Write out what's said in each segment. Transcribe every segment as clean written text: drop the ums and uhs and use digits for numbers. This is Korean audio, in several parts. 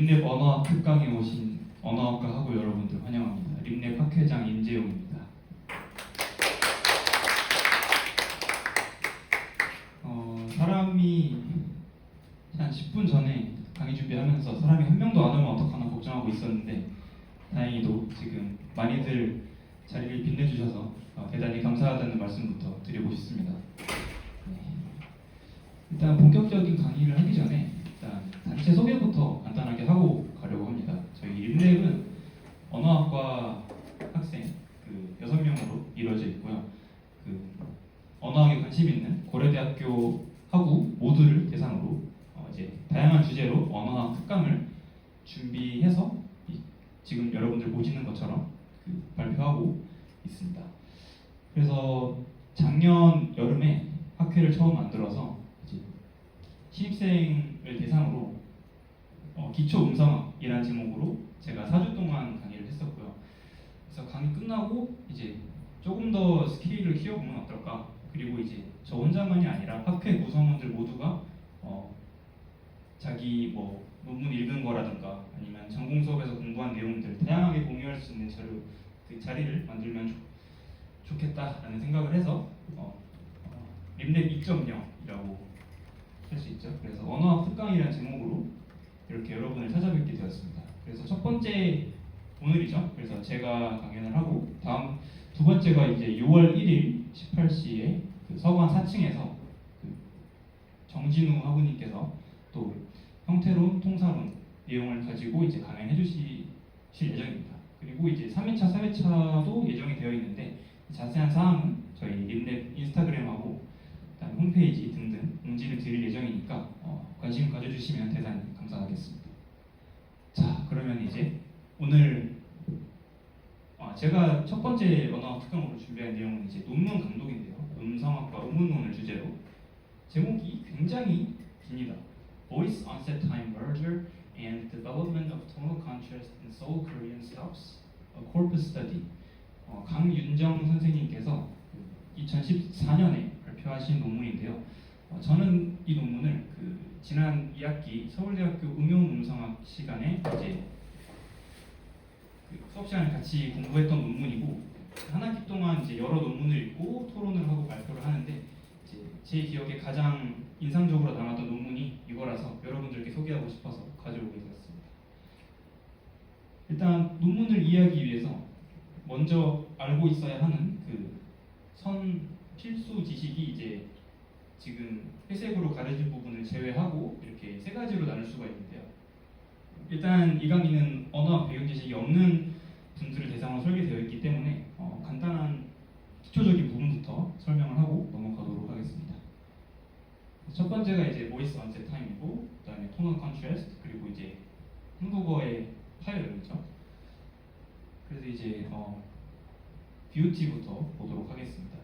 립랩 언어학 특강에 오신 언어학과 학우 여러분들 환영합니다. 립랩 학회장 임재용입니다. 사람이 한 10분 전에 강의 준비하면서 사람이 한 명도 안 오면 어떡하나 걱정하고 있었는데 다행히도 지금 많이들 자리를 빛내주셔서 대단히 감사하다는 말씀부터 드리고 싶습니다. 일단 본격적인 강의를 하기 전에 일단 단체 소개부터 간단하게 하고 가려고 합니다. 저희 립랩은 언어학과 학생 6명으로 이루어져 있고요. 언어학에 관심 있는 고려대학교 학우 모두를 대상으로 이제 다양한 주제로 언어학 특강을 준비해서 지금 여러분들 보시는 것처럼 발표하고 있습니다. 그래서 작년 여름에 학회를 처음 만들어서 신입생을 대상으로 기초 음성학이라는 제목으로 제가 4주 동안 강의를 했었고요. 그래서 강의 끝나고 이제 조금 더 스케일을 키워보면 어떨까? 그리고 이제 저 혼자만이 아니라 학회 구성원들 모두가 자기 논문 읽은 거라든가 아니면 전공 수업에서 공부한 내용들 다양하게 공유할 수 있는 자리를 만들면 좋겠다라는 생각을 해서 립랩 2.0이라고 할 수 있죠. 그래서 언어학 특강이라는 제목으로 이렇게 여러분을 찾아뵙게 되었습니다. 그래서 첫 번째 오늘이죠. 그래서 제가 강연을 하고 다음 두 번째가 이제 6월 1일 18시에 서관 4층에서 정진우 학우님께서 또 형태론, 통사론 내용을 가지고 이제 강연해 주실 예정입니다. 그리고 이제 3회차, 4회차도 예정이 되어 있는데 자세한 사항은 저희 립랩 인스타그램하고 그다음 홈페이지 등등 공지를 드릴 예정이니까 관심 가져주시면 대단히 감사하겠습니다. 자, 그러면 이제 오늘 제가 첫 번째 언어학 특강으로 준비한 내용은 이제 논문 감독인데요. 음성학과 의문론을 주제로 제목이 굉장히 깁니다. Voice Onset Time Merger and Development of Tonal Contrast in Seoul Korean Stops, a Corpus Study. 강윤정 선생님께서 2014년에 발표하신 논문인데요. 저는 이 논문을 지난 2학기 서울대학교 응용음성학 시간에 이제 수업 시간에 같이 공부했던 논문이고 한 학기 동안 이제 여러 논문을 읽고 토론을 하고 발표를 하는데 이제 제 기억에 가장 인상적으로 남았던 논문이 이거라서 여러분들께 소개하고 싶어서 가져오게 되었습니다. 일단 논문을 이해하기 위해서 먼저 알고 있어야 하는 선 필수 지식이 이제 지금 회색으로 가려진 부분을 제외하고 이렇게 세 가지로 나눌 수가 있는데요. 일단 이 강의는 언어학 배경 지식이 없는 분들을 대상으로 설계되어 있기 때문에 간단한 기초적인 부분부터 설명을 하고 넘어가도록 하겠습니다. 첫 번째가 이제 보이스 언셋 타임이고 그다음에 톤al 컨트래스트 그리고 이제 한국어의 파열음이죠. 그래서 이제 뷰티부터 보도록 하겠습니다.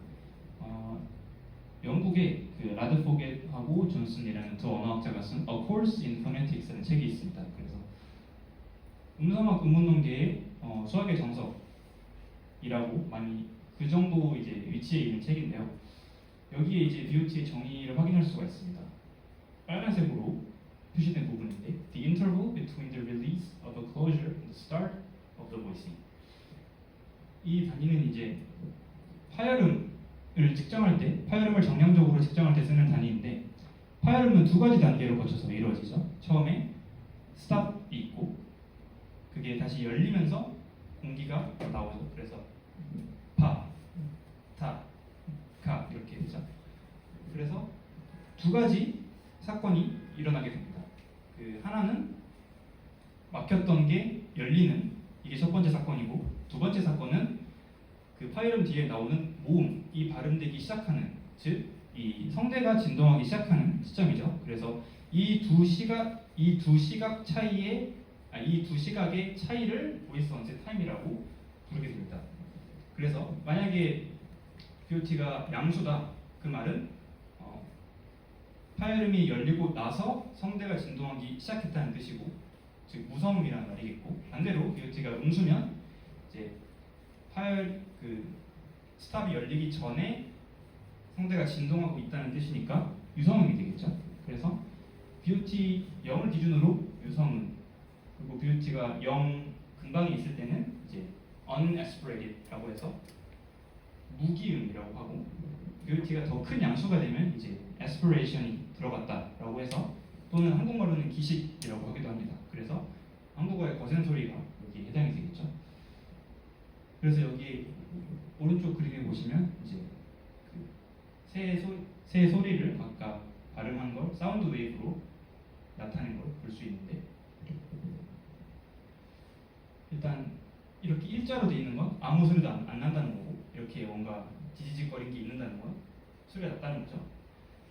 영국의 라드포겟하고 존슨이라는 두 언어학자가 쓴 A Course in Phonetics라는 책이 있습니다. 그래서 음성학 의문론계의 수학의 정석이라고 많이 그 정도 이제 위치에 있는 책인데요. 여기에 이제 BOT의 정의를 확인할 수가 있습니다. 빨간색으로 표시된 부분인데 The interval between the release of a closure and the start of the voicing. 이 단위는 이제 파열음을 측정할 때, 파열음을 정량적으로 측정할 때 쓰는 단위인데 파열음은 두 가지 단계로 거쳐서 이루어지죠. 처음에 스탑이 있고 그게 다시 열리면서 공기가 나오죠. 그래서 파, 타, 가 이렇게 되죠. 그래서 두 가지 사건이 일어나게 됩니다. 하나는 막혔던 게 열리는 이게 첫 번째 사건이고 두 번째 사건은 파열음 뒤에 나오는 모음이 발음되기 시작하는 즉 이 성대가 진동하기 시작하는 시점이죠. 그래서 이 두 시각 차이의 이 두 시각의 차이를 보이스 언셋 타임이라고 부르게 됩니다. 그래서 만약에 BOT가 양수다 그 말은 파열음이 열리고 나서 성대가 진동하기 시작했다는 뜻이고 즉 무성음이라는 말이겠고 반대로 BOT가 음수면 이제 스탑이 열리기 전에 성대가 진동하고 있다는 뜻이니까 유성음이 되겠죠. 그래서 BOT 0을 기준으로 유성음 그리고 뷰티가 0 근방이 있을 때는 이제 unaspirated라고 해서 무기음이라고 하고, 뷰티가 더 큰 양수가 되면 이제 aspiration이 들어갔다라고 해서, 또는 한국말로는 기식이라고 하기도 합니다. 그래서 한국어의 거센 소리가 여기 해당이 되겠죠. 그래서 여기 오른쪽 그림에 보시면 이제 그 새 소리를 각각 발음한 걸 사운드 웨이브로 나타낸 걸 볼 수 있는데, 일단 이렇게 일자로 돼 있는 건 아무 소리도 안 난다는 거고, 이렇게 뭔가 지지직거리는 게 있는다는 건 소리가 났다는 거죠.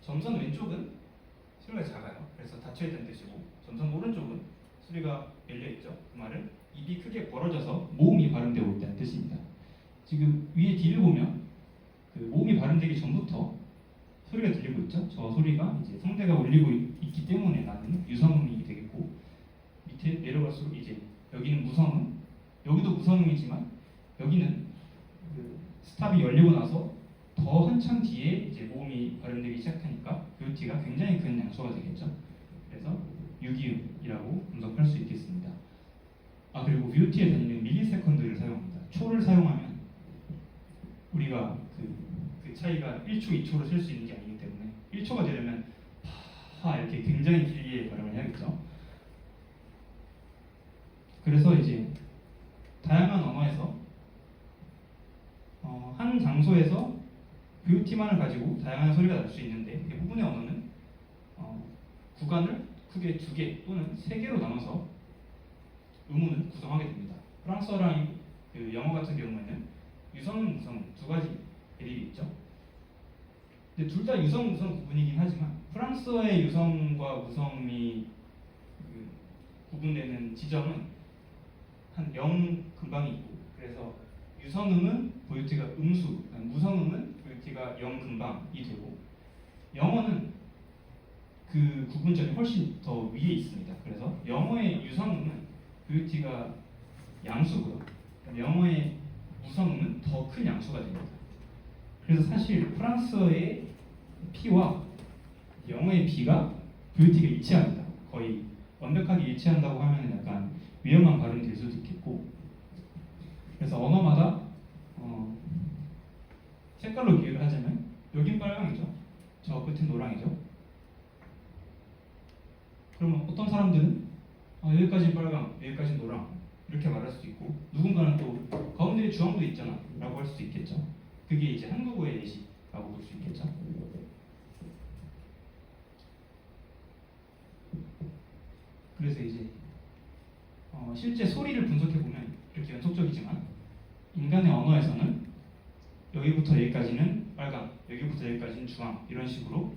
점선 왼쪽은 소리가 작아요. 그래서 닫혀있다는 뜻이고, 점선 오른쪽은 소리가 열려있죠. 그 말은 입이 크게 벌어져서 모음이 발음되고 있다는 뜻입니다. 지금 위에 뒤를 보면 그 모음이 발음되기 전부터 소리가 들리고 있죠. 저 소리가 이제 성대가 울리고 있기 때문에 나는 유성음이 되겠고, 밑에 내려갈수록 이제 여기는 무성음, 여기도 무성음이지만 여기는 그 스탑이 열리고 나서 더 한참 뒤에 이제 모음이 발음되기 시작하니까 뷰티가 굉장히 큰 양수가 되겠죠. 그래서 유기음이라고 분석할 수 있겠습니다. 그리고 뷰티의 단위는 밀리세컨드를 사용합니다. 초를 사용하면 우리가 그 차이가 1초, 2초로 셀 수 있는 게 아니기 때문에 1초가 되려면 파 이렇게 굉장히 길게 발음을 해야겠죠. 그래서 이제 다양한 언어에서 한 장소에서 뷰티만을 가지고 다양한 소리가 날 수 있는데, 대부분의 언어는 구간을 크게 2개 또는 3개로 나눠서 음운을 구성하게 됩니다. 프랑스어랑 그 영어 같은 경우에는 유성음, 무성음 2가지 대립이 있죠. 근데 둘 다 유성, 무성 구분이긴 하지만 프랑스어의 유성과 무성음이 그 구분되는 지점은 한 0 근방이 있고, 그래서 유성음은 보이티가 음수, 무성음은 보이티가 0 근방이 되고, 영어는 그 구분점이 훨씬 더 위에 있습니다. 그래서 영어의 유성음은 보이티가 양수고요. 영어의 무성음은 더 큰 양수가 됩니다. 그래서 사실 프랑스어의 P와 영어의 B가 보이티가 일치합니다. 거의 완벽하게 일치한다고 하면 약간 위험한 발음이 될 수도 있겠고, 그래서 언어마다 색깔로 비유를 하자면 여긴 빨강이죠. 저 끝은 노랑이죠. 그러면 어떤 사람들은 여기까지는 빨강, 여기까지는 노랑 이렇게 말할 수도 있고, 누군가는 또 가운데에 주황도 있잖아 라고 할 수도 있겠죠. 그게 이제 한국어의 예시라고 볼 수 있겠죠. 그래서 이제 실제 소리를 분석해보면 이렇게 연속적이지만, 인간의 언어에서는 여기부터 여기까지는 빨강, 여기부터 여기까지는 주황, 이런 식으로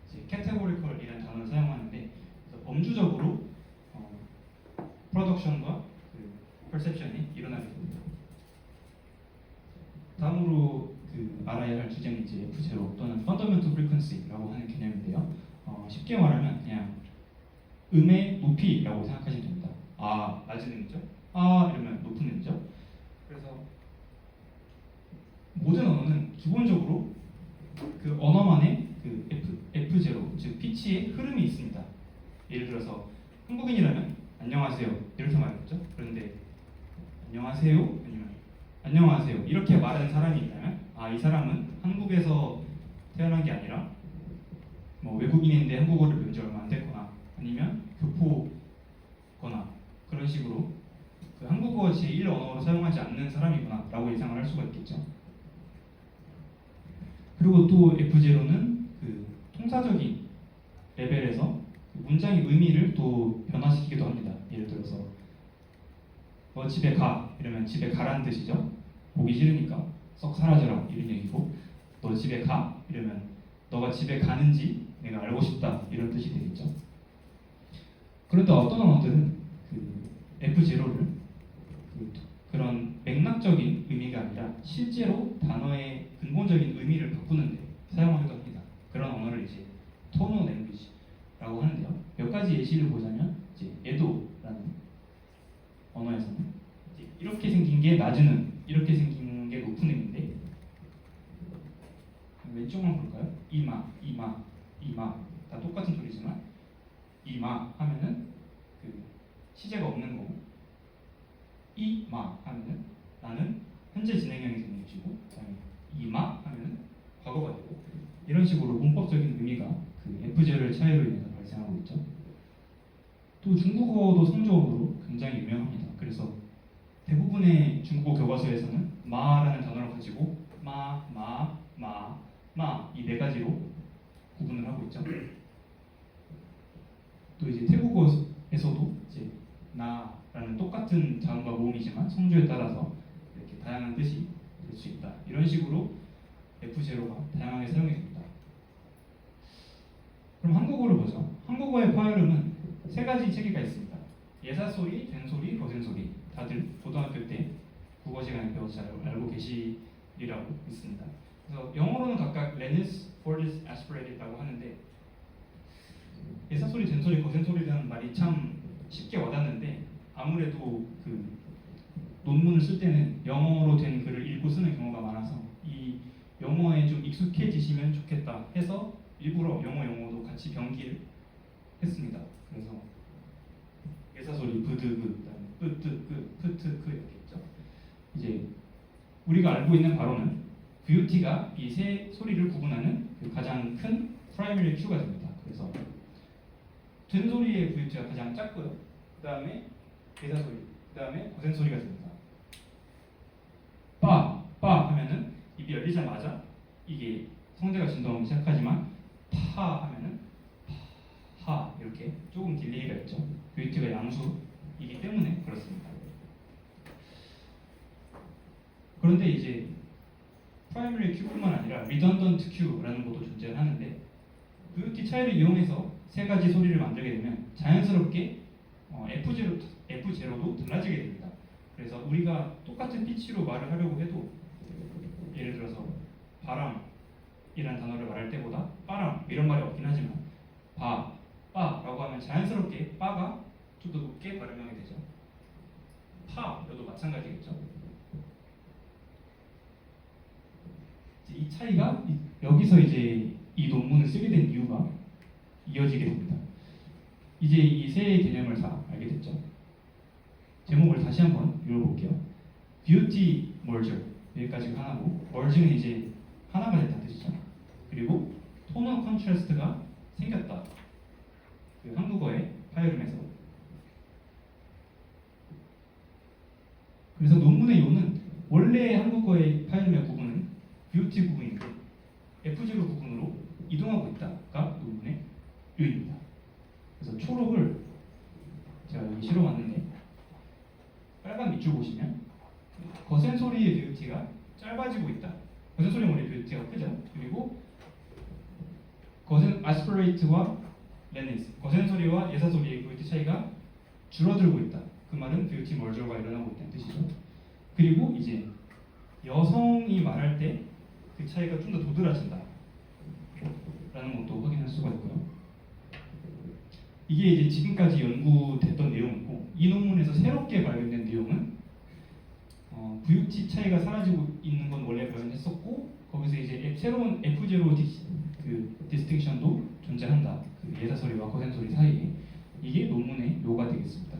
이제 categorical이라는 단어를 사용하는데, 그래서 범주적으로 프로덕션과 그 perception이 일어나게 됩니다. 다음으로 알아야 할 주제는 이제 F0 또는 fundamental frequency라고 하는 개념인데요. 쉽게 말하면 그냥 음의 높이라고 생각하시면 됩니다. 낮은 음이죠. 이러면 높은 음이죠. 그래서 모든 언어는 기본적으로 그 언어만의 그 F0, 즉 피치의 흐름이 있습니다. 예를 들어서 한국인이라면 안녕하세요 이렇게 말했죠. 그런데 안녕하세요 아니면 안녕하세요 이렇게 말하는 사람이 있다면 이 사람은 한국에서 태어난 게 아니라 뭐 외국인인데 한국어를 배운 지 얼마 안 됐거나, 아니면 교포거나 그런 식으로 그 한국어 제1 언어로 사용하지 않는 사람이구나 라고 예상을 할 수가 있겠죠. 그리고 또 F0는 그 통사적인 레벨에서 문장의 의미를 또 변화시키기도 합니다. 예를 들어서 너 집에 가 이러면 집에 가라는 뜻이죠. 보기 싫으니까 썩 사라져라 이런 얘기고, 너 집에 가 이러면 너가 집에 가는지 내가 알고 싶다 이런 뜻이 되겠죠. 그런데 어떤 언어들은 그 F0를 그런 맥락적인 의미가 아니라 실제로 단어의 근본적인 의미를 바꾸는데 사용하기도 합니다. 그런 언어를 이제 톤 랭귀지라고 하는데요. 몇 가지 예시를 보자면 이제 에도라는 언어에서는 이제 이렇게 생긴 게 낮은 음, 이렇게 생긴 게 높은 음인데, 왼쪽만 볼까요? 이마 다 똑같은 소리지만 이마 하면은 그 시제가 없는 거고, 이마 하면은 나는 현재 진행형이 되는 것이고, 그다음에 이마 하면은 과거가 되고, 이런 식으로 문법적인 의미가 그 F0의 차이로 인해서 발생하고 있죠. 또 중국어도 성조어로 굉장히 유명합니다. 그래서 대부분의 중국어 교과서에서는 마라는 단어를 가지고 이 네 가지로 구분을 하고 있죠. 또 이제 태국어에서도 이제 나라는 똑같은 자음과 모음이지만 성조에 따라서 이렇게 다양한 뜻이 될 수 있다. 이런 식으로 F0가 다양하게 사용이 됩니다. 그럼 한국어를 보죠. 한국어의 파열음은 세 가지 체계가 있습니다. 예사소리, 된소리, 거센소리. 다들 고등학교 때 국어 시간에 배워서 잘 알고 계시리라고 믿습니다. 그래서 영어로는 각각 Lenis, Fortis, Aspirated라고 하는데, 예사소리, 된소리, 거센소리라는 말이 참 쉽게 와닿는데, 아무래도 그 논문을 쓸 때는 영어로 된 글을 읽고 쓰는 경우가 많아서 이 영어에 좀 익숙해지시면 좋겠다 해서 일부러 영어도 같이 병기를 했습니다. 그래서 예사소리 브드그, 그다음에 뿌뜨그, 프트그 이렇게 있죠. 이제 우리가 알고 있는 바로는 VOT가 이 세 소리를 구분하는 그 가장 큰 프라이머리 큐가 됩니다. 그래서 된소리의 VOT가 가장 작고요. 그 다음에 예사소리, 그 다음에 거센소리가 됩니다. 빠 하면은 입이 열리자마자 이게 성대가 진동하기 시작하지만 파 하면은 파 이렇게 조금 딜레이가 있죠. VOT가 양수이기 때문에 그렇습니다. 그런데 이제 프라이머리 큐뿐만 아니라 리던던트 큐라는 것도 존재하는데, VOT 차이를 이용해서 세 가지 소리를 만들게 되면 자연스럽게 F0도 달라지게 됩니다. 그래서 우리가 똑같은 피치로 말을 하려고 해도, 예를 들어서 바람이라는 단어를 말할 때보다 빠람 이런 말이 없긴 하지만 빠라고 하면 자연스럽게 빠가 좀 더 높게 발음하게 되죠. 파여도 마찬가지겠죠. 이 차이가 여기서 이제 이 논문을 쓰게 된 이유가 이어지게 됩니다. 이제 이 세 개념을 다 알게 됐죠. 제목을 다시 한번 읽어볼게요. VOT merger 여기까지가 하나고, merge는 이제 하나가 됐다는 뜻이죠. 그리고 톤al contrast가 생겼다. 그 한국어의 파열음에서. 그래서 논문의 요는 원래 한국어의 파열음의 구분은 VOT 구분인데 F0 구분으로 이동하고 있다가 논문의 요입니다. 그래서 초록을 제가 여기 실어왔는데, 빨간 밑줄 보시면 거센 소리의 VOT가 짧아지고 있다. 거센 소리는 원래 VOT가 크죠. 그리고 거센 아스퍼레이트와 레니스, 거센 소리와 예사 소리의 VOT 차이가 줄어들고 있다. 그 말은 VOT 멀저가 일어나고 있다는 뜻이죠. 그리고 이제 여성이 말할 때 그 차이가 좀 더 도드라진다 라는 것도 확인할 수가 있고요. 이게 이제 지금까지 연구됐던 내용이고, 이 논문에서 새롭게 발견된 내용은 VOT 차이가 사라지고 있는 건 원래 발견했었고, 거기서 이제 새로운 F0 디스팅션도 존재한다. 그 예사 소리와 거센 소리 사이에. 이게 논문의 요가 되겠습니다.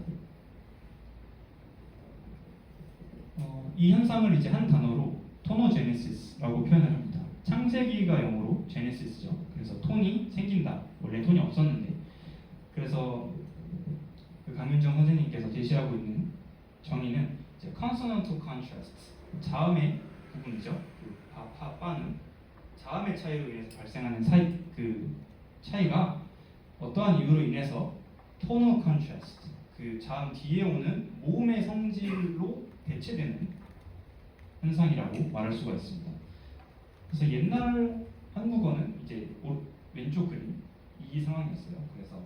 이 현상을 이제 한 단어로 토노제네시스라고 표현을 합니다. 창세기가 영어로 제네시스죠. 그래서 톤이 생긴다. 원래 톤이 없었는데. 그래서 그 강윤정 선생님께서 제시하고 있는 정의는 이제 consonantal contrast, 자음의 부분이죠. 그 빠는 자음의 차이로 인해서 발생하는 그 차이가 어떠한 이유로 인해서 tonal contrast, 그 자음 뒤에 오는 모음의 성질로 대체되는 현상이라고 말할 수가 있습니다. 그래서 옛날 한국어는 이제 왼쪽 그림 이 상황이었어요. 그래서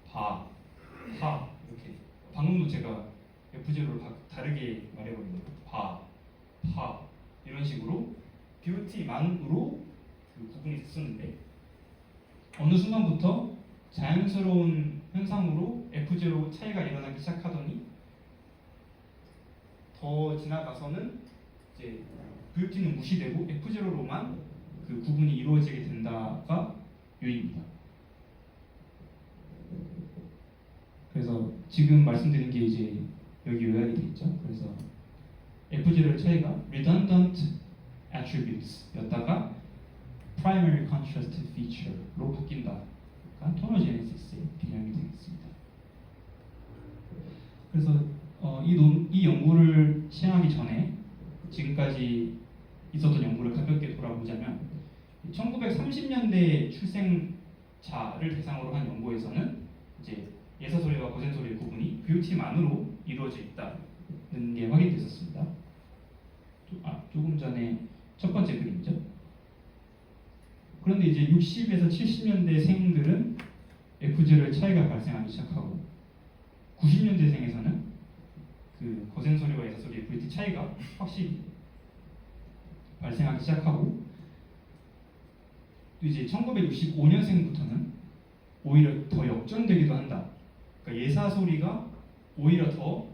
파 이렇게, 방금도 제가 F0를 다르게 말해버린 거예요. 파 이런 식으로 VOT만으로 그 구분이 됐었는데, 어느 순간부터 자연스러운 현상으로 F0 차이가 일어나기 시작하더니 더 지나가서는 이제 VOT는 무시되고 F0로만 그 구분이 이루어지게 된다가 요입니다. 그래서 지금 말씀드린 게 이제 여기 요약이 돼 있죠. 그래서 F0의 차이가 redundant attributes였다가 primary contrast feature로 바뀐다. 그러니까 토노제네시스의 개념이 되겠습니다. 그래서 이 연구를 시행하기 전에 지금까지 있었던 연구를 가볍게 돌아보자면 1930년대 출생자를 대상으로 한 연구에서는 이제 예사소리와 거센소리의 구분이 뷰티만으로 이루어져 있다는 게 확인됐었습니다. 조금 전에 첫 번째 그림이죠. 그런데 이제 60에서 70년대 생들은 F0의 차이가 발생하기 시작하고 90년대생에서는 그 거센소리와 예사소리의 뷰티 차이가 확실히 발생하기 시작하고 또 이제 1965년생부터는 오히려 더 역전되기도 한다. 그러니까 예사소리가 오히려 더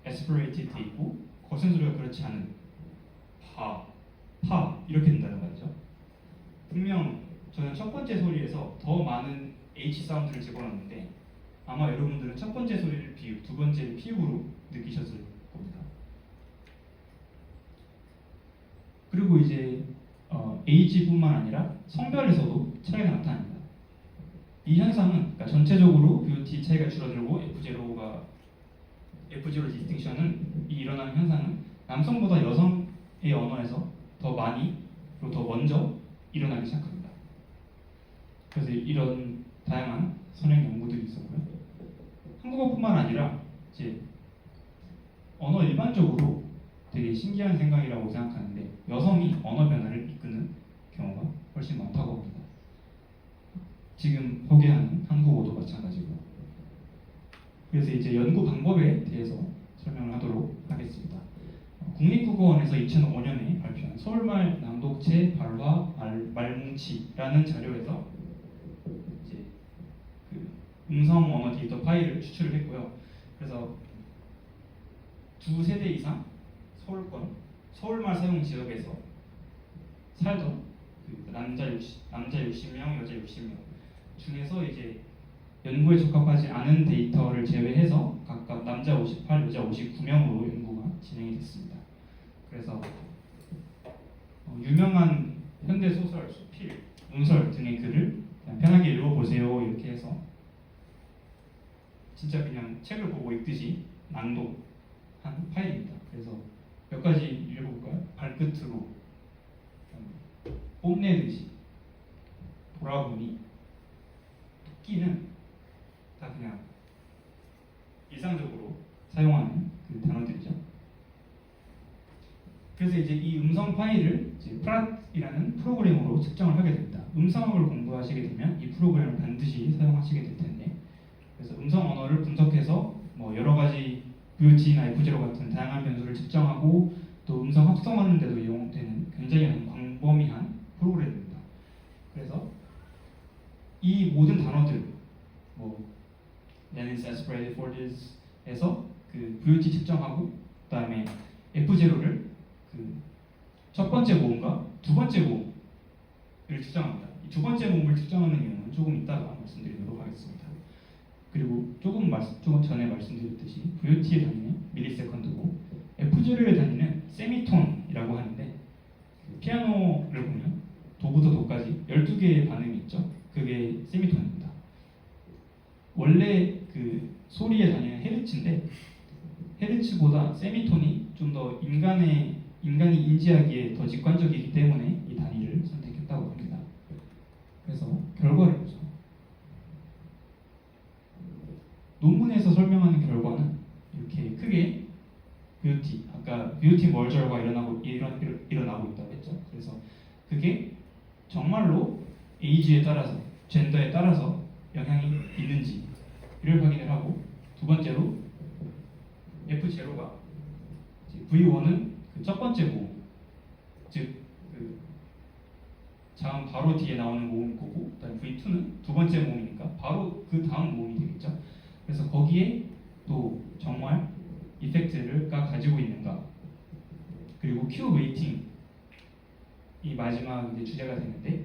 aspirated 돼 있고 거센소리가 그렇지 않은 파 이렇게 된다는 말이죠. 분명 저는 첫 번째 소리에서 더 많은 H 사운드를 집어넣었는데 아마 여러분들은 첫 번째 소리를 비읍, 두 번째를 피읍으로 느끼셨을 겁니다. 그리고 이제 H뿐만 아니라 성별에서도 차이가 나타납니다. 이 현상은 그러니까 전체적으로 뷰티 차이가 줄어들고 F0 디스팅션은 일어나는 현상은 남성보다 여성의 언어에서 더 많이 그리고 더 먼저 일어나기 시작합니다. 그래서 이런 다양한 선행 연구들이 있었고요. 한국어뿐만 아니라 이제 언어 일반적으로 되게 신기한 생각이라고 생각하는데 여성이 언어 변화를 이끄는 경우가 훨씬 많다고 합니다. 지금 소개하는 한국어도 마찬가지고. 그래서 이제 연구 방법에 대해서 설명을 하도록 하겠습니다. 국립국어원에서 2005년에 발표한 서울말 낭독체 발화 말뭉치라는 자료에서 이제 그 음성 언어 데이터 파일을 추출을 했고요. 그래서 두 세대 이상 서울말 사용 지역에서 살던 그 남자 60명, 여자 60명 중에서 이제 연구에 적합하지 않은 데이터를 제외해서 각각 남자 58, 여자 59명으로 연구가 진행이 됐습니다. 그래서 유명한 현대 소설, 수필, 문설 등의 글을 그냥 편하게 읽어보세요 이렇게 해서 진짜 그냥 책을 보고 읽듯이 낭독한 파일입니다. 그래서 몇 가지 읽어볼까요? 발끝으로 뽐내듯이 돌아보니 토끼는 다 그냥 일상적으로 사용하는 그 단어들이죠. 그래서 이제 이 음성 파일을 이제 프랏이라는 프로그램으로 측정을 하게 됩니다. 음성을 공부하시게 되면 이 프로그램을 반드시 사용하시게 될 텐데, 그래서 음성 언어를 분석해서 뭐 여러 가지 뷰티나 F0 같은 다양한 변수를 측정하고 또 음성 합성하는 데도 이용되는 굉장히 광범위한 프로그램입니다. 그래서 이 모든 단어들, 뭐 Then is aspirated for this에서 그 뷰티 측정하고 그다음에 F0를 그 첫 번째 모음과 두 번째 모음을 측정합니다. 이 두 번째 모음을 측정하는 이유는 조금 이따가 말씀드리도록 하겠습니다. 그리고 조금 전에 말씀드렸듯이 VOT의 단위는 밀리세컨드고 F0의 단위는 세미톤이라고 하는데 그 피아노를 보면 도부터 도까지 12개의 반음이 있죠. 그게 세미톤입니다. 원래 그 소리의 단위는 헤르츠인데 헤르츠보다 세미톤이 좀 더 인간이 인지하기에 더 직관적이기 때문에 이 단위를 선택했다고 합니다. 그래서 결과를 보죠. 논문에서 설명하는 결과는 이렇게 크게 아까 뷰티 멀저가 일어나고 있다고 했죠. 그래서 그게 정말로 에이지에 따라서 젠더에 따라서 영향이 있는지를 확인을 하고, 두 번째로 F0가 V1은 그 첫 번째 모음, 즉 그 자음 바로 뒤에 나오는 모음일 거고, 그다음 V2는 두 번째 모음이니까 바로 그 다음 모음이 되겠죠. 그래서 거기에 또 정말 이펙트가 가지고 있는가, 그리고 Q 웨이팅 이 마지막 이제 주제가 되는데,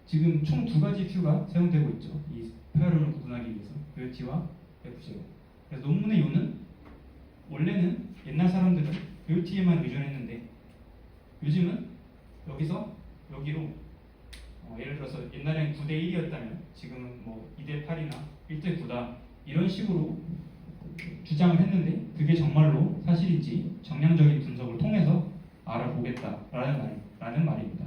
지금 총 두 가지 Q가 사용되고 있죠. 이 파열음을 구분하기 위해서 뷰티와 F0. 그래서 논문의 요는 원래는 옛날 사람들은 뷰티에만 의존했는데 요즘은 여기서 여기로 예를 들어서 옛날엔 9대 1이었다면 지금은 뭐 2대 8이나 1대 9다 이런 식으로 주장을 했는데 그게 정말로 사실인지 정량적인 분석을 통해서 알아보겠다라는 말입니다.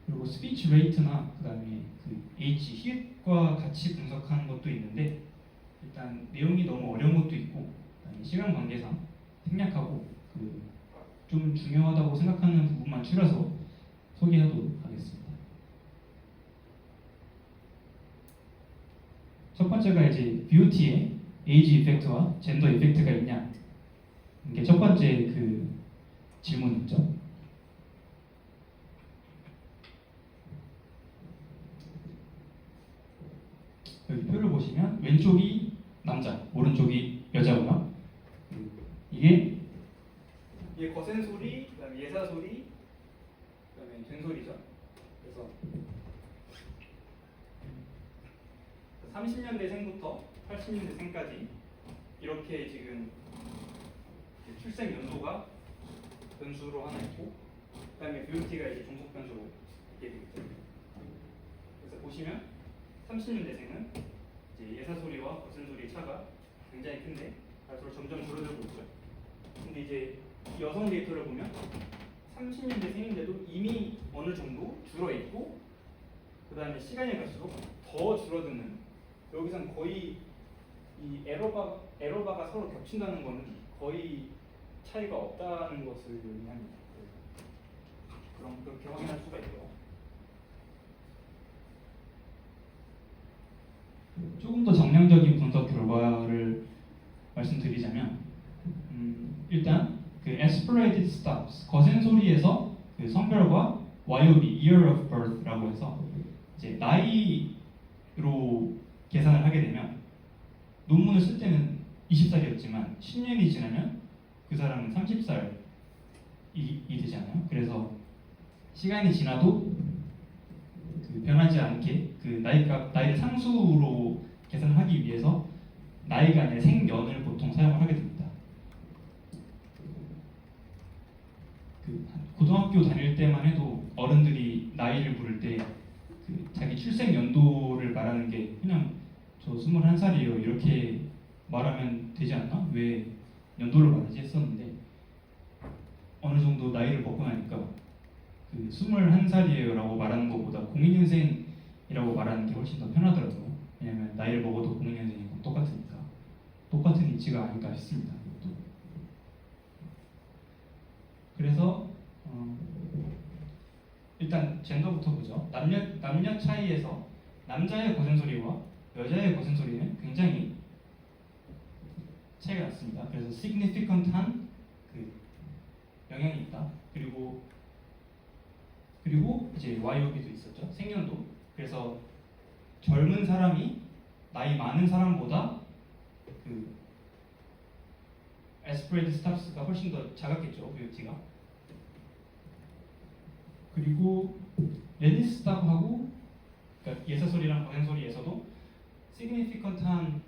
그리고 스피치 레이트나 그다음에 그 H 히읗과 같이 분석하는 것도 있는데 일단 내용이 너무 어려운 것도 있고 시간 관계상 생략하고 좀 중요하다고 생각하는 부분만 추려서 소개하도록 하겠습니다. 첫 번째가 이제 뷰티에 에이지 이펙트와 젠더 이펙트가 있냐 이게 첫 번째 그 질문이죠. 여기 표를 보시면 왼쪽이 남자, 오른쪽이 여자구나. 이게 거센 소리, 그다음에 예사 소리, 그다음에 된 소리죠. 그래서 30년대생부터 80년대생까지 이렇게 지금 출생 연도가 변수로 하나 있고, 그다음에 뷰티가 이제 종속 변수로 있게 되겠죠. 그래서 보시면 30년대생은 이제 예사 소리와 거센 소리의 차가 굉장히 큰데 갈수록 점점 줄어들고 있죠. 근데 이제 여성 데이터를 보면 30년대생인데도 이미 어느 정도 줄어 있고, 그 다음에 시간이 갈수록 더 줄어드는. 여기선 거의 이 에러바가 서로 겹친다는 거는 거의 차이가 없다는 것을 의미합니다. 그럼 그렇게 확인할 수가 있고요. 조금 더 정량적인 분석 결과를 말씀드리자면, 일단 그 aspirated stops 거센 소리에서 그 성별과 YOB year of birth라고 해서 이제 나이로 계산을 하게 되면 논문을 쓸 때는 20살이었지만 10년이 지나면 그 사람은 30살이 되잖아요. 그래서 시간이 지나도 변하지 않게 그 나이를 상수로 계산하기 위해서 나이가 아니라 생년을 보통 사용을 하게 됩니다. 고등학교 다닐 때만 해도 어른들이 나이를 부를 때 자기 출생 연도를 말하는 게 그냥 저 21살이에요 이렇게 말하면 되지 않나? 왜 연도를 말하지 했었는데 어느 정도 나이를 먹고 나니까 21살이에요 라고 말하는 것보다 02년생이라고 말하는 게 훨씬 더 편하더라고요. 왜냐면 나이를 먹어도 02년생이고 똑같으니까 똑같은 이치가 아닐까 싶습니다. 이것도. 그래서 일단 젠더부터 보죠. 남녀 차이에서 남자의 거센 소리와 여자의 거센 소리는 굉장히 차이가 났습니다. 그래서 significant한 영향이 있다. 그리고 이제 YOB도 있었죠. 생년도. 그래서 젊은 사람이 나이 많은 사람보다 aspirated stops가 훨씬 더 작았겠죠. 뷰티가. 그리고 레디스 스탑하고 그러니까 예사 소리랑 거센 소리에서도 significant한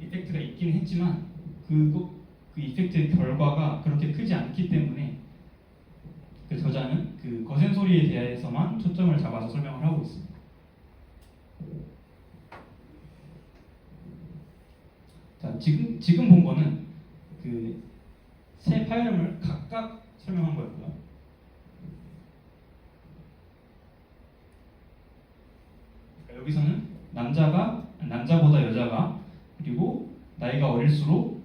이펙트가 있긴 했지만 그 이펙트의 결과가 그렇게 크지 않기 때문에 그 저자는 거센 소리에 대해서만 초점을 잡아서 설명을 하고 있습니다. 자, 지금 본 거는 세 파일을 각각 설명한 거였고요. 여기서는 남자보다 여자가 그리고 나이가 어릴수록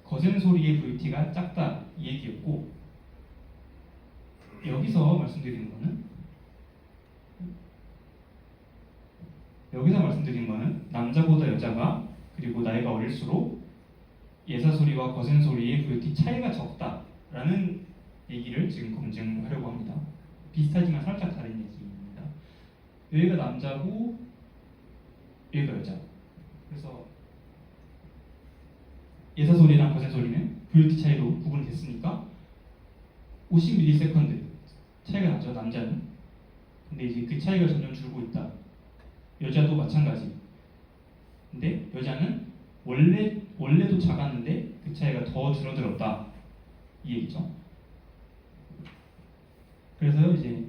거센 소리의 뷰티가 작다 이 얘기였고, 여기서 말씀드린 거는 남자보다 여자가 그리고 나이가 어릴수록 예사 소리와 거센 소리의 뷰티 차이가 적다라는 얘기를 지금 검증하려고 합니다. 비슷하지만 살짝 다른 얘기입니다. 여기가 남자고 여기가 여자. 그래서 예사 소리랑 거센 소리는 뷰티 차이로 구분이 됐으니까 50ms 차이가 나죠, 남자는. 근데 이제 그 차이가 점점 줄고 있다. 여자도 마찬가지. 때 여자는 원래도 작았는데 그 차이가 더 줄어들었다 이 얘기죠. 그래서 이제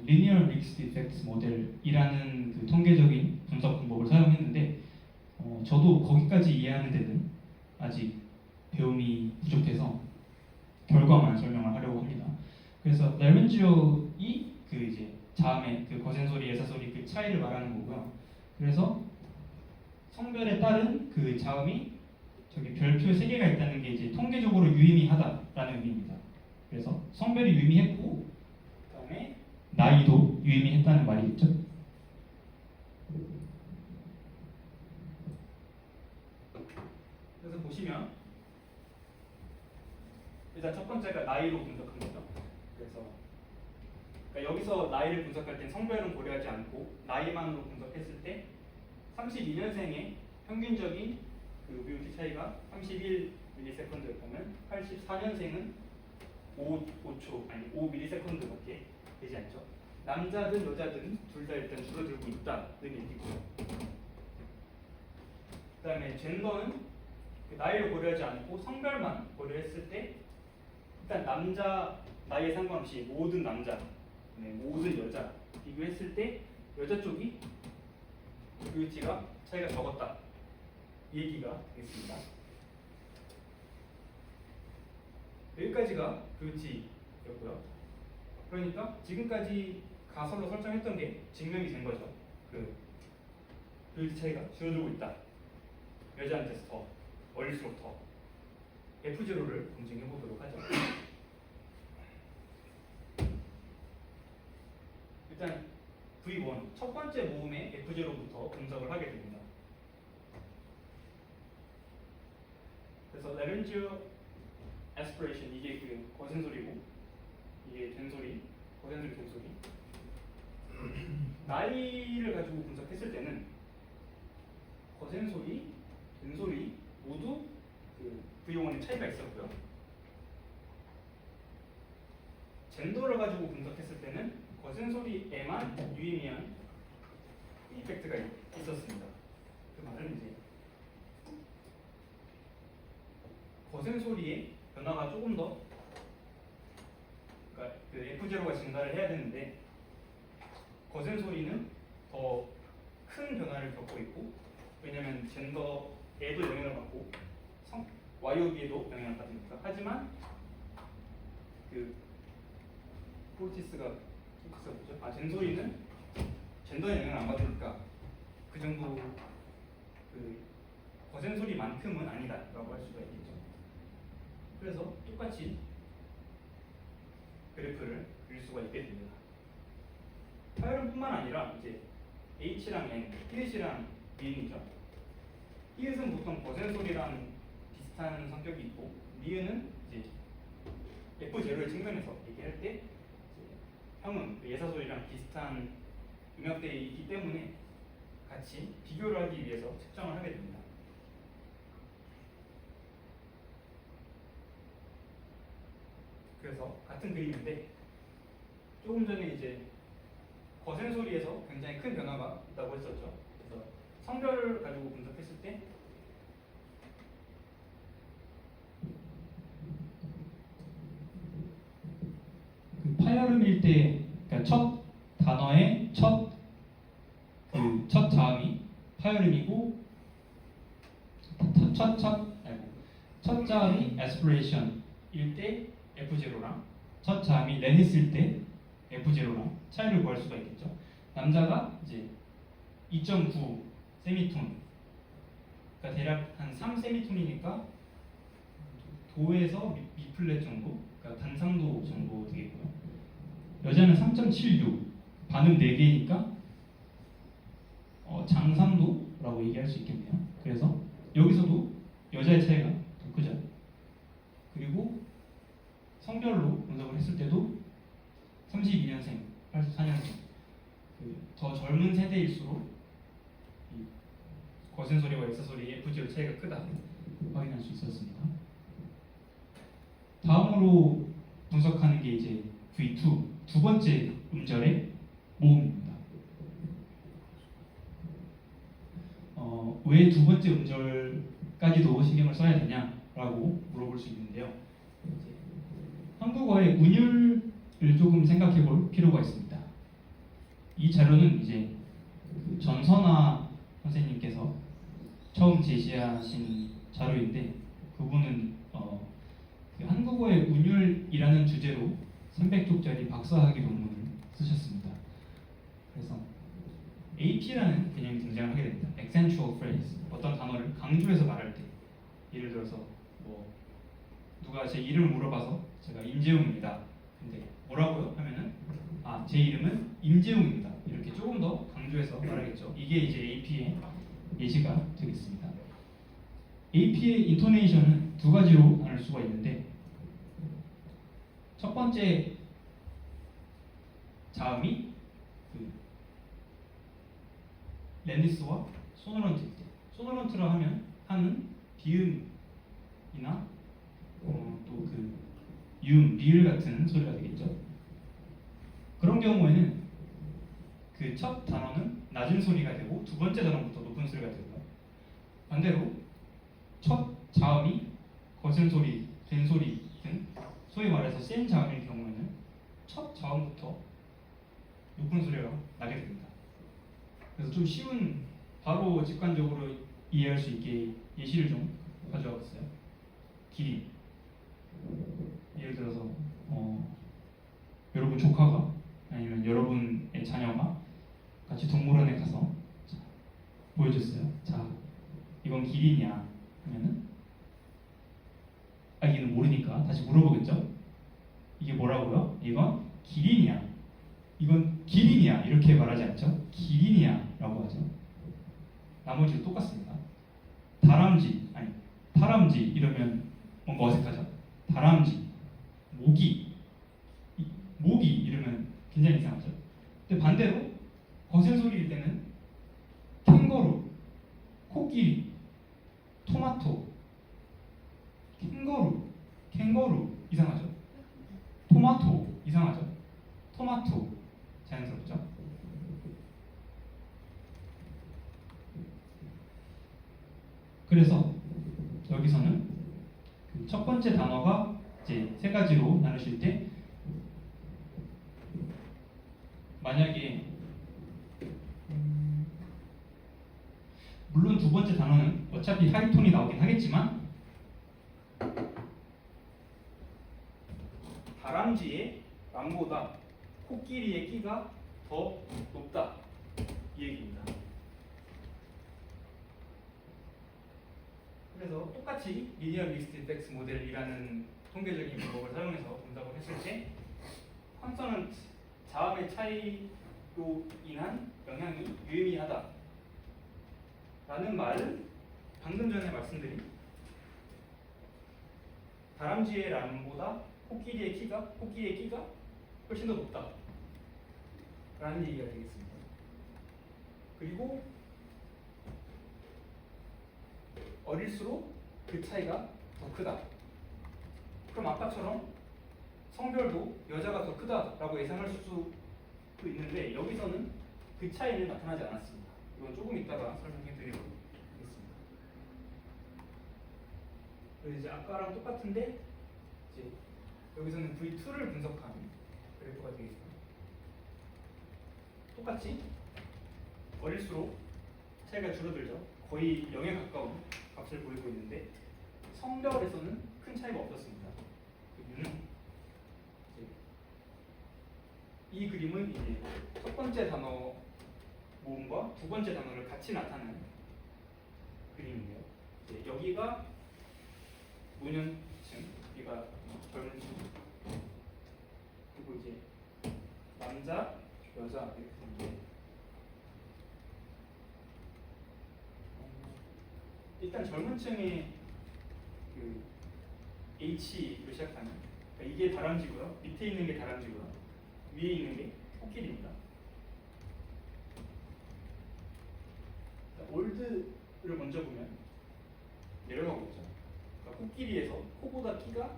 리니어 믹스드 이펙트 모델이라는 그 통계적인 분석 방법을 사용했는데 저도 거기까지 이해하는 데는 아직 배움이 부족해서 결과만 설명을 하려고 합니다. 그래서 레벤지오이 그 이제 자음의 그 거센 소리, 예사 소리 그 차이를 말하는 거고요. 그래서 성별에 따른 그 자음이 저기 별표 3개가 있다는 게 이제 통계적으로 유의미하다라는 의미입니다. 그래서 성별이 유의미했고 그다음에 나이도 유의미했다는 말이겠죠. 그래서 보시면 일단 첫 번째가 나이로 분석한 거죠. 그래서 그러니까 여기서 나이를 분석할 땐 성별은 고려하지 않고 나이만으로 분석했을 때 32년생의 평균적인 그 VOT 차이가 31ms였다면 84년생은 5초 아니 5ms밖에 되지 않죠. 남자든 여자든 둘 다 일단 줄어들고 있다는 얘기고요. 그다음에 젠더는 그 나이를 고려하지 않고 성별만 고려했을 때 일단 남자 나이에 상관없이 모든 남자, 모든 여자 비교했을 때 여자 쪽이 VOT가 차이가 적었다 이 얘기가 되겠습니다. 여기까지가 VOT였고요. 그러니까 지금까지 가설로 설정했던 게 증명이 된 거죠. 그 VOT 차이가 줄어들고 있다. 여자한테서 더 어릴수록 더 F0를 검증해 보도록 하죠. 일단 V1 첫 번째 모음의 F0부터 분석을 하게 됩니다. 그래서 라렌지오 aspiration 이게 그 거센 소리고 이게 된 소리, 거센 소리, 된 소리. 나이를 가지고 분석했을 때는 거센 소리, 된 소리 모두 그 V1의 차이가 있었고요. 젠더를 가지고 분석했을 때는 거센 소리에만 유의미한 이펙트가 있었습니다. 그 말은 이제 거센 소리의 변화가 조금 더 그러니까 그 F0가 증가를 해야 되는데 거센 소리는 더 큰 변화를 겪고 있고 왜냐하면 젠더에도 영향을 받고 YOB에도 영향을 받으니까 하지만 그 포르티스가 뭐죠? 젠소리는 젠더에 영향을 안 받으니까 그 정도 그 거센 소리만큼은 아니다라고 할 수가 있겠죠. 그래서 똑같이 그래프를 그릴 수가 있게 됩니다. 파열음뿐만 아니라 이제 H랑 N, 히읗이랑 니은이죠. 히읗은 보통 거센 소리랑 비슷한 성격이 있고 니은은 이제 F0의 측면에서 얘기할 때 형은 예사 소리랑 비슷한 음역대에 있기 때문에 같이 비교를 하기 위해서 측정을 하게 됩니다. 그래서 같은 그림인데 조금 전에 이제 거센 소리에서 굉장히 큰 변화가 있다고 했었죠. 그래서 성별을 가지고 분석했을 때 그 파열음일 때 그러니까 첫 단어의 첫 자음이 파열음이고 첫 자음이 aspiration일 때 F0랑 첫 자음이 레니스일 때 F0랑 차이를 구할 수가 있겠죠. 남자가 이제 2.9 세미톤, 그러니까 대략 한 3 세미톤이니까 도에서 미 플랫 정도, 그러니까 단상도 정도 되겠고요. 여자는 3.76, 반음 4개니까 장상도라고 얘기할 수 있겠네요. 그래서 여기서도 여자의 차이가 더 크죠. 그리고 성별로 분석을 했을 때도 32년생, 84년생 더 젊은 세대일수록 거센 소리와 예사 소리의 F0 차이가 크다 확인할 수 있었습니다. 다음으로 분석하는 게 이제 V2 두 번째 음절의 모음입니다. 왜 두 번째 음절까지도 신경을 써야 되냐라고 물어볼 수 있는데요. 이제 한국어의 운율을 조금 생각해 볼 필요가 있습니다. 이 자료는 이제 그 전선아 선생님께서 처음 제시하신 자료인데 그분은 그 한국어의 운율이라는 주제로 300쪽짜리 박사학위 논문을 쓰셨습니다. 그래서 AP라는 개념이 등장하게 됩니다. accentual phrase. 어떤 단어를 강조해서 말할 때, 예를 들어서 뭐 누가 제 이름을 물어봐서 제가 임재웅입니다. 근데 뭐라고요? 하면은 제 이름은 임재웅입니다. 이렇게 조금 더 강조해서 말하겠죠. 이게 이제 AP의 예시가 되겠습니다. AP의 인토네이션은 두 가지로 나눌 수가 있는데 첫 번째 자음이 그 랜디스와 소노런트일 때, 소노런트라 하는 비음이나 또 그 리을 같은 소리가 되겠죠. 그런 경우에는 그 첫 단어는 낮은 소리가 되고 두 번째 단어부터 높은 소리가 되고요. 반대로 첫 자음이 거센 소리, 된 소리 등 소위 말해서 센 자음일 경우에는 첫 자음부터 높은 소리가 나게 됩니다. 그래서 좀 쉬운, 바로 직관적으로 이해할 수 있게 예시를 좀 가져와 봤어요. 기린. 예를 들어서 여러분 조카가 아니면 여러분의 자녀가 같이 동물원에 가서 보여줬어요. 자, 이건 기린이야 하면은 아기는 모르니까 다시 물어보겠죠. 이게 뭐라고요? 이건 기린이야. 이건 기린이야. 이렇게 말하지 않죠. 기린이야 라고 하죠. 나머지도 똑같습니다. 다람쥐, 아니 다람쥐 이러면 뭔가 어색하죠. 다람쥐, 모기 이러면 굉장히 이상하죠. 근데 반대로 거센 소리일 때는 캥거루, 코끼리, 토마토, 캥거루 이상하죠. 토마토 이상하죠. 토마토 자연스럽죠. 그래서 여기서는 그 첫 번째 단어가 이제 세 가지로 나누실 때 만약에 물론 두 번째 단어는 어차피 하이톤이 나오긴 하겠지만 다람쥐의 랑보다 코끼리의 키가 더 높다 이 얘기입니다. 그래서 똑같이 리니어 믹스드 이펙트 모델이라는 통계적인 방법을 사용해서 분석을 했을 때 컨서넌트 자음의 차이로 인한 영향이 유의미하다 라는 말을 방금 전에 말씀드린 다람쥐의 람보다 코끼리의 키가 훨씬 더 높다 라는 얘기가 되겠습니다. 그리고 어릴수록 그 차이가 더 크다. 그럼 아까처럼 성별도 여자가 더 크다라고 예상할 수도 있는데 여기서는 그 차이는 나타나지 않았습니다. 이건 조금 이따가 설명해 드리도록 하겠습니다. 그리고 이제 아까랑 똑같은데 이제 여기서는 V2를 분석한 그래프가 되겠습니다. 똑같이 어릴수록 차이가 줄어들죠. 거의 0에 가까운 값을 보이고 있는데 성별에서는 큰 차이가 없었습니다. 그 이유는 이 그림은 이제 첫 번째 단어 모음과 두 번째 단어를 같이 나타내는 그림인데요. 이제 여기가 노년층, 여기가 젊은 층, 그리고 이제 남자, 여자 이렇게 되는데 일단 젊은 층의 그 H로 시작하는 그러니까 이게 다람쥐고요. 밑에 있는 게 다람쥐고요. 위에 있는 게 코끼리입니다. 올드를 먼저 보면 내려가고 있죠. 그러니까 코끼리에서 코보다 키가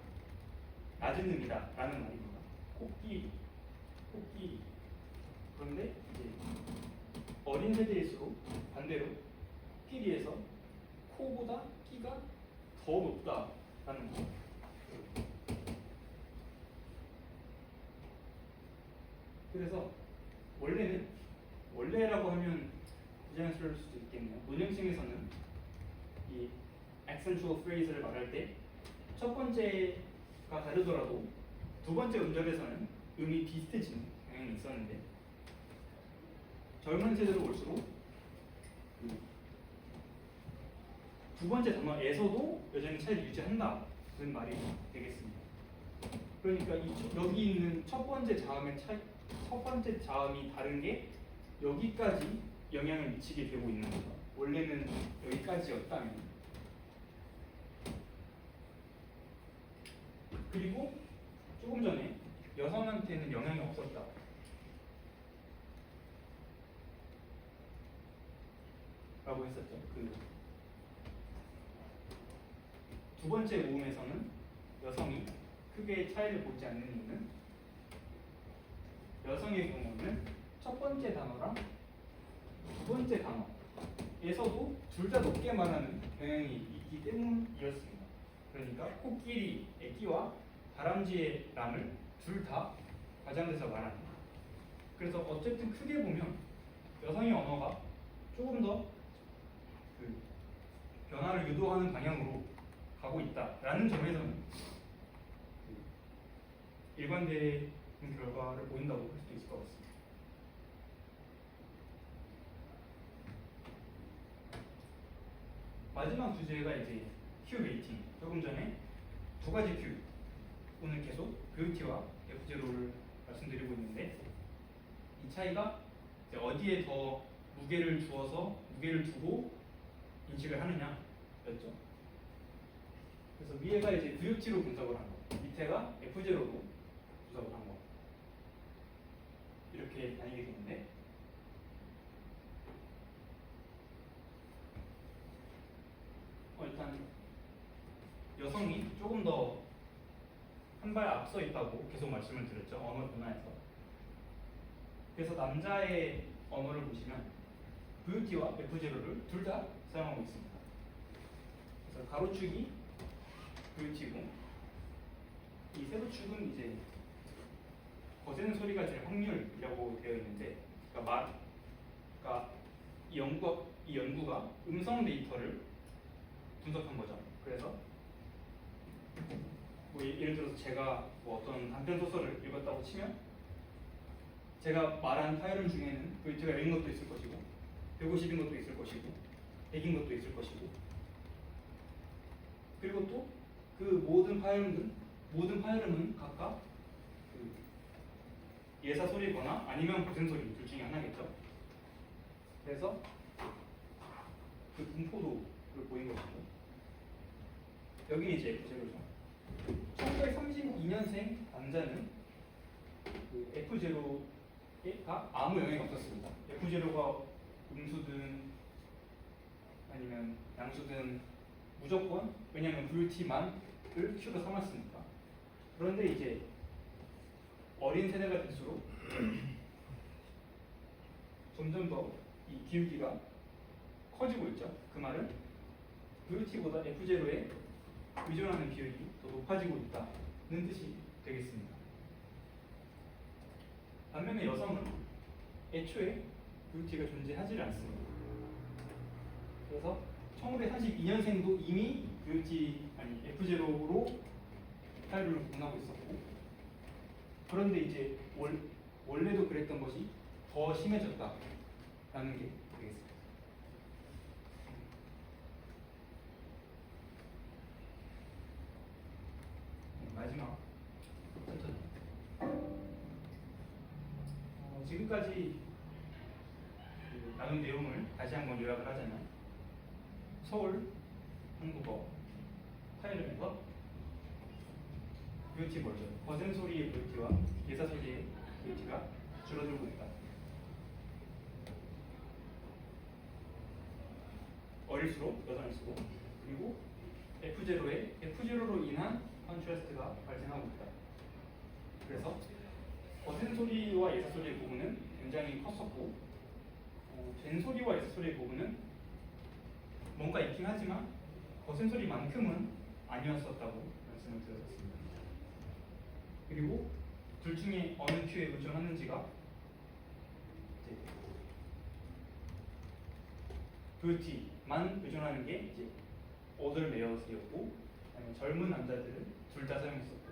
낮은 놈이다 라는 말입니다. 코끼리. 그런데 이제 어린 세대일수록 반대로 코끼리에서 코보다 끼가 더 높다라는 거. 그래서 원래라고 하면 부자연스러울 수도 있겠네요. 논형식에서는 이 accentual phrase를 말할 때 첫 번째가 다르더라도 두 번째 음절에서는 음이 비슷해지는 경향이 있었는데 젊은 세대로 올수록 두 번째 단어에서도 여전히 차이를 유지한다는 말이 되겠습니다. 그러니까 여기 있는 첫 번째 자음이 다른 게 여기까지 영향을 미치게 되고 있는 거죠. 원래는 여기까지였다면. 그리고 조금 전에 여성한테는 영향이 없었다. 라고 했었죠. 두 번째 모음에서는 여성이 크게 차이를 보지 않는 이유는 여성의 경우는 첫 번째 단어랑 두 번째 단어에서도 둘 다 높게 말하는 경향이 있기 때문이었습니다. 그러니까 코끼리, 애기와 다람쥐의 람을 둘 다 과장돼서 말합니다. 그래서 어쨌든 크게 보면 여성의 언어가 조금 더 변화를 유도하는 방향으로 가고 있다라는 점에서는 일관되는 결과를 보인다고 볼 수도 있을 것 같습니다. 마지막 주제가 이제 큐 웨이팅. 조금 전에 두 가지 큐. 오늘 계속 뷰티와 F0를 말씀드리고 있는데 이 차이가 이제 어디에 더 무게를 두고 인식을 하느냐였죠. 그래서 위에가 이제 뷰티로 분석을 한 거, 밑에가 F0로 분석을 한 거. 이렇게 나뉘게 되는데 일단 여성이 조금 더 한 발 앞서 있다고 계속 말씀을 드렸죠. 언어 변화에서. 그래서 남자의 언어를 보시면 뷰티와 F0를 둘 다 사용하고 있습니다. 그래서 가로축이 뷰티고 이 세로축은 이제 거세는 소리가 질 확률이라고 되어 있는데 그러니까 이 연구가 음성 데이터를 분석한 거죠. 그래서 예를 들어서 제가 어떤 단편 소설을 읽었다고 치면 제가 말한 파일 중에는 뷰티가 0인 것도 있을 것이고 150인 것도 있을 것이고 100인 것도 있을 것이고 그리고 또 그 모든 파일은 각각 예사 소리거나 아니면 고생 소리 둘 중에 하나겠죠. 그래서 그 분포도를 보인 것이고 여기는 이제 F0죠. 1932년생 남자는 F0가 아무 영향이 없었습니다. F0가 음수든 아니면 양수든 무조건 왜냐하면 뷰티만을 큐로 삼았으니까. 그런데 이제 어린 세대가 될수록 점점 더 이 기울기가 커지고 있죠. 그 말은 뷰티보다 F0에 의존하는 비율이 더 높아지고 있다는 뜻이 되겠습니다. 반면에 여성은 애초에 뷰티가 존재하지 않습니다. 그래서 1932년생도 이미 F0로 타율을 구분하고 있었고 그런데 이제 원래도 그랬던 것이 더 심해졌다라는 게 되겠습니다. 마지막 지금까지 나눈 내용을 다시 한번 요약을 하자면 서울 한국어 타이틀에서 뷰티 버전 거센 소리의 뷰티와 예사 소리의 뷰티가 줄어들고 있다. 어릴수록 여성일수록 그리고 F0로 인한 컨트라스트가 발생하고 있다. 그래서 거센 소리와 예사 소리의 부분은 굉장히 컸었고 된 소리와 예사 소리의 부분은 하지만 거센 소리만큼은 아니었었다고 말씀을 드렸습니다. 그리고 둘 중에 어느 큐에 의존하는지가 이제 뷰티만 의존하는 게 이제 older males이었고, 아니면 젊은 남자들은 둘 다 사용했었고,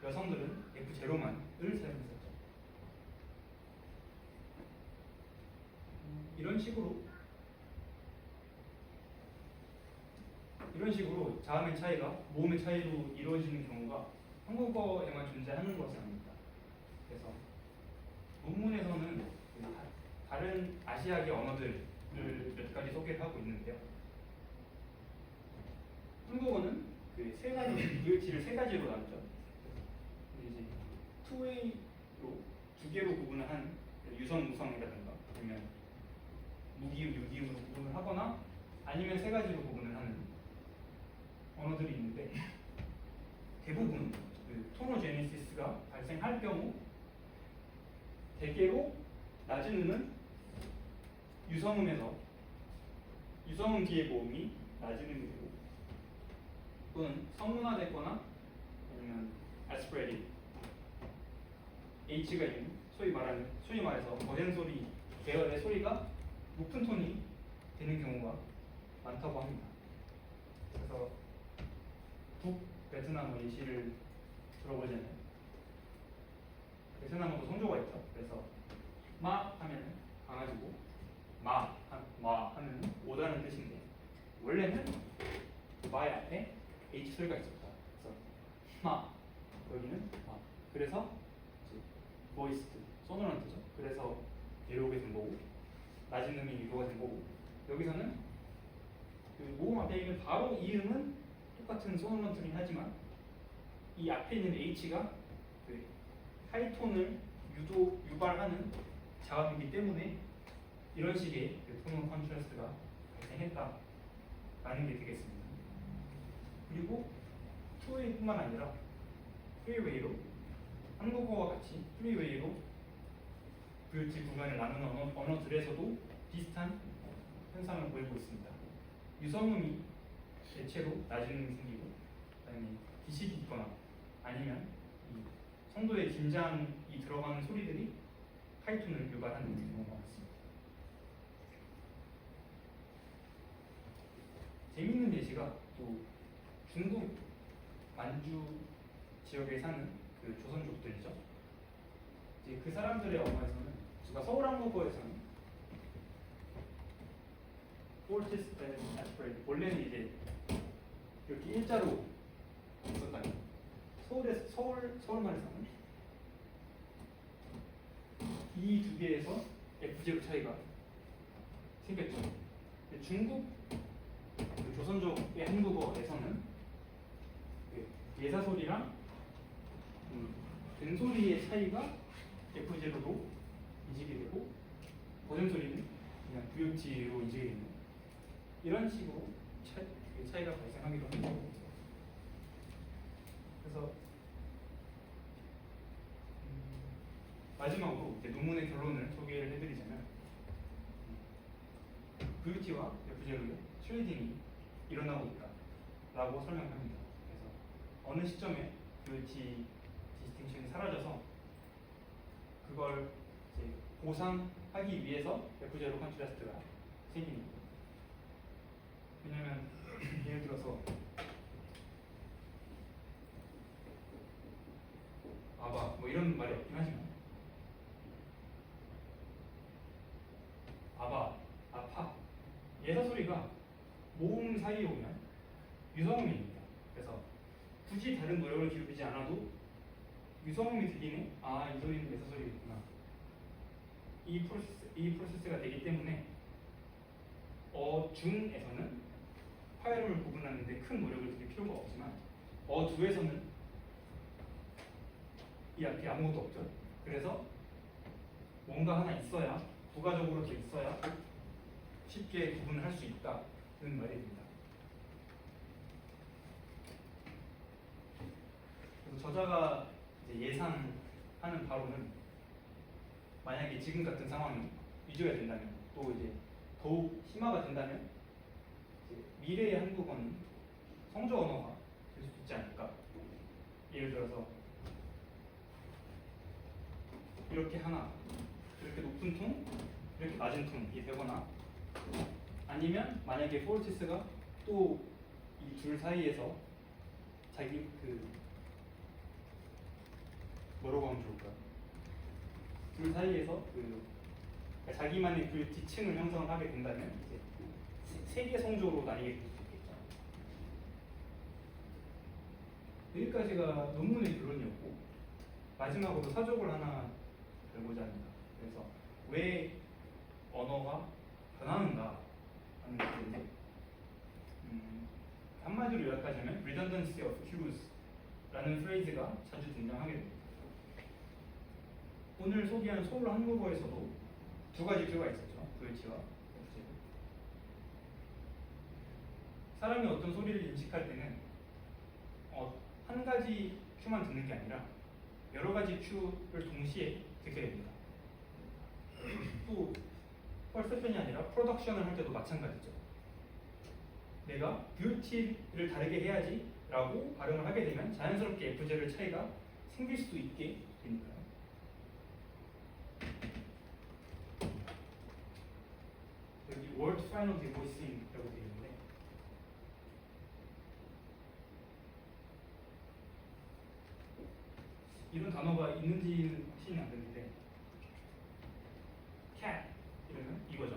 여성들은 F0만을 사용했었죠. 이런 식으로 자음의 차이가 모음의 차이로 이루어지는 경우가 한국어에만 존재하는 것은 아닙니다. 그래서 논문에서는 다른 아시아계 언어들을 몇 가지 소개를 하고 있는데요. 한국어는 그 세 가지 VOT를 세 가지로 나누죠. 이제 투웨이로 두 개로 구분을 한 유성, 무성이라든가, 아니면 무기음, 유기음으로 구분을 하거나, 아니면 세 가지로 구분을 하는 언어들이 있는데, 대부분 그 토노제네시스가 발생할 경우 대개로 낮은 음은 유성음에서 유성음 뒤에 모음이 낮은 음이 되고, 또는 성문화됐거나 아니면 아스프레디 H가 있는 소위 말해서 거센 소리 계열의 소리가 높은 톤이 되는 경우가 많다고 합니다. 그래서 북베트남 예시를 들어보자면, 베트남어도 성조가 있죠. 그래서 마 하면 강아지고, 마 하면 오다는 뜻인데, 원래는 마의 앞에 H 소리가 있었다. 그래서 마, 여기는 마. 그래서 보이스트, 소노런트죠. 그래서 이렇게 된 거고, 낮은 음이 유도가 된 거고, 여기서는 그 모음 앞에 있는 바로 이 음은 똑같은 소노런트긴 하지만 이 앞에 있는 H가 그 하이톤을 유발하는 자음이기 때문에 이런 식의 그 톤 컨트라스트가 발생했다라는 게 되겠습니다. 그리고 투웨이뿐만 아니라 프리웨이로, 한국어와 같이 프리웨이로 VOT 구간을 나누는 언어들에서도 비슷한 현상을 보이고 있습니다. 유성음이 대체로 낮은 음이 생기고, 그다음에 기식이 있거나 아니면 이 성도의 긴장이 들어가는 소리들이 하이톤을 유발하는 경우가 많습니다. 재미있는 예시가 또 중국 만주 지역에 사는 그 조선족들이죠. 이제 그 사람들의 언어에서는, 제가 서울 한국어에서는 폴티스 앤 아스프레드, 원래는 이제 이렇게 일자로 있었다면, 서울말에서는 이 두 개에서 F0 차이가 생겼죠. 중국 그 조선족의 한국어에서는 예사소리랑 된소리의 차이가 F0로 인식이 되고, 거센소리는 그냥 VOT로 인식이 되는, 이런 식으로 차이가 발생하기도 합니다. 그래서 마지막으로 이제 논문의 결론을 소개를 해드리자면, VOT와 F0의 트레이딩이 일어나고 있다라고 설명합니다. 그래서 어느 시점에 VOT 디스팅션이 사라져서 그걸 이제 보상하기 위해서 F0 컨트라스트가 생깁니다. 왜냐면 예를 들어서 아바 뭐 이런 말이 없긴 하지만, 아바, 아파, 예사 소리가 모음 사이에 오면 유성음입니다. 그래서 굳이 다른 노력을 기울이지 않아도 유성음이 들리네, 아, 이 소리는 예사 소리겠구나, 이 프로세스가 되기 때문에 어중에서는 파열음을 구분하는데 큰 노력을 들일 필요가 없지만, 어두에서는 이 앞에 아무것도 없죠. 그래서 뭔가 하나 있어야, 부가적으로 더 있어야 쉽게 구분을 할 수 있다는 말입니다. 그래서 저자가 이제 예상하는 바로는, 만약에 지금 같은 상황이 유지가 된다면, 또 이제 더욱 심화가 된다면, 이제 미래의 한국어는 성조 언어가 될 수 있지 않을까. 예를 들어서 이렇게 하나, 이렇게 높은 톤, 이렇게 낮은 톤이 되거나, 아니면 만약에 포르티스가 또 이 둘 사이에서 자기 뭐라고 하면 좋을까? 둘 사이에서 그러니까 자기만의 그 지층을 형성을 하게 된다면 이제 세계 성조로 나뉘게 될 수 있겠죠. 여기까지가 논문의 결론이었고, 마지막으로 사족을 하나 달고자 합니다. 그래서 왜 언어가 변하는가 하는 것인데, 한마디로 요약하자면 redundancy of cues라는 프레이즈가 자주 등장하게 됩니다. 오늘 소개한 서울 한국어에서도 두 가지 큐가 있었죠. VOT와 FZ. 사람이 어떤 소리를 인식할 때는 한 가지 큐만 듣는 게 아니라 여러 가지 큐를 동시에 듣게 됩니다. 또 퍼셉션이 아니라 프로덕션을 할 때도 마찬가지죠. 내가 뷰티를 다르게 해야지 라고 발음을 하게 되면 자연스럽게 FZ의 차이가 생길 수도 있게 되니까요. 여기 word final divorcing 라고 되어 있는데, 이런 단어가 있는지는 확신이 안 되는데, cat 이러면 이거죠.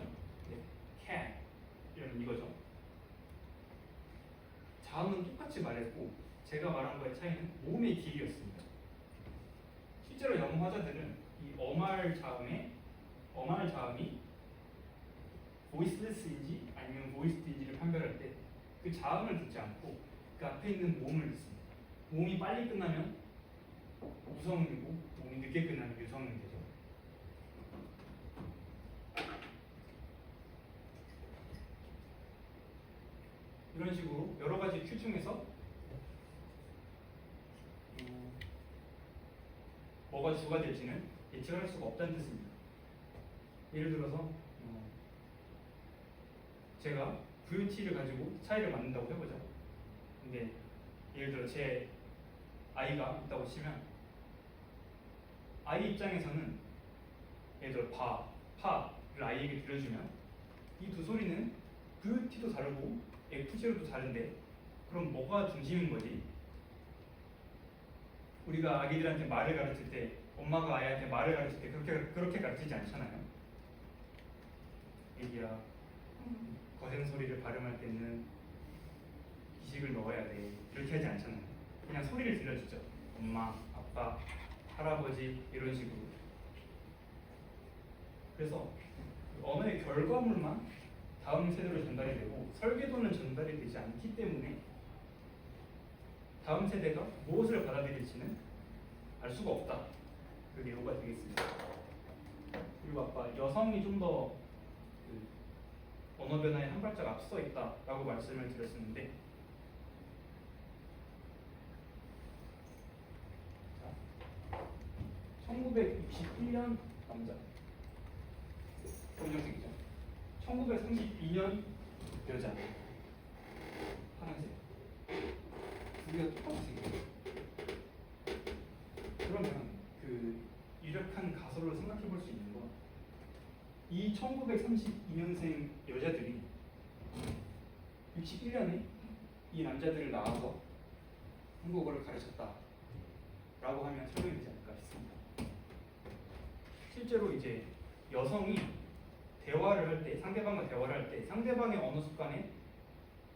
네, cat 이러면 이거죠. 자음은 똑같이 말했고 제가 말한 거의 차이는 모음의 길이였습니다. 실제로 영어 화자들은 이 어말 자음이 voiceless인지 아니면 voiced인지를 판별할 때 그 자음을 듣지 않고 그 앞에 있는 모음을 듣습니다. 모음이 빨리 끝나면 우성음이고 모음이 늦게 끝나면 유성음이 되죠. 이런 식으로 여러 가지 큐 중에서 뭐가 주가 될지는 예측을 할 수가 없다는 뜻입니다. 예를 들어서 제가 VOT를 가지고 차이를 맞는다고 해보자. 근데 예를 들어 제 아이가 있다고 치면 아이 입장에서는 예를 들어 파를 아이에게 들려주면 이 두 소리는 VOT도 다르고 FZ도 다른데 그럼 뭐가 중심인 거지? 우리가 아기들한테 말을 가르칠 때 엄마가 아이한테 말을 가르칠 때 그렇게 가르치지 않잖아요. 애기야, 거센 소리를 발음할 때는 기식을 넣어야 돼. 이렇게 하지 않잖아요. 그냥 소리를 들려주죠. 엄마, 아빠, 할아버지 이런 식으로. 그래서 언어의 결과물만 다음 세대로 전달이 되고 설계도는 전달이 되지 않기 때문에 다음 세대가 무엇을 받아들일지는 알 수가 없다. 그 예우가 되겠습니다. 그리고 아까 여성이 좀 더 언어 변화에 한 발짝 앞서 있다라고 말씀을 드렸었는데, 1961년 남자 검정색이죠. 1932년 여자 파란색. 두 개가 똑같은 색이에요. 그러면 그 유력한 가설로 생각해 볼 수 있는 건 이 1932년생 여자들이 61년에 이 남자들을 낳아서 한국어를 가르쳤다 라고 하면 설명이 되지 않을까 싶습니다. 실제로 이제 여성이 대화를 할 때, 상대방과 대화를 할 때 상대방의 언어 습관에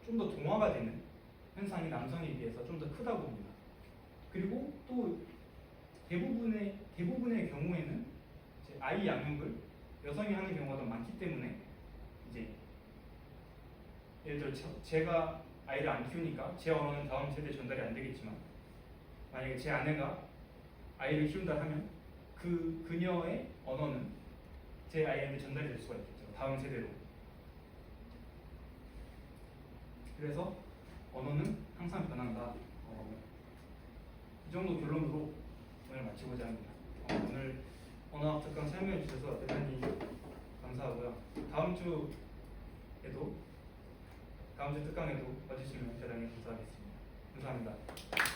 좀 더 동화가 되는 현상이 남성에 비해서 좀 더 크다고 봅니다. 그리고 또 대부분의 경우에는 이제 아이 양육을 여성이 하는 경우가 더 많기 때문에 이제 예를 들어 제가 아이를 안 키우니까 제 언어는 다음 세대에 전달이 안 되겠지만 만약에 제 아내가 아이를 키운다 하면 그녀의 언어는 제 아이한테 전달이 될 수가 있겠죠. 다음 세대로. 그래서 언어는 항상 변한다. 이 정도 결론으로 오늘 마치고자 합니다. 오늘 언어학 특강 참여해 주셔서 대단히 감사하고요. 다음 다음 주 특강에도 와주시면 대단히 감사하겠습니다. 감사합니다.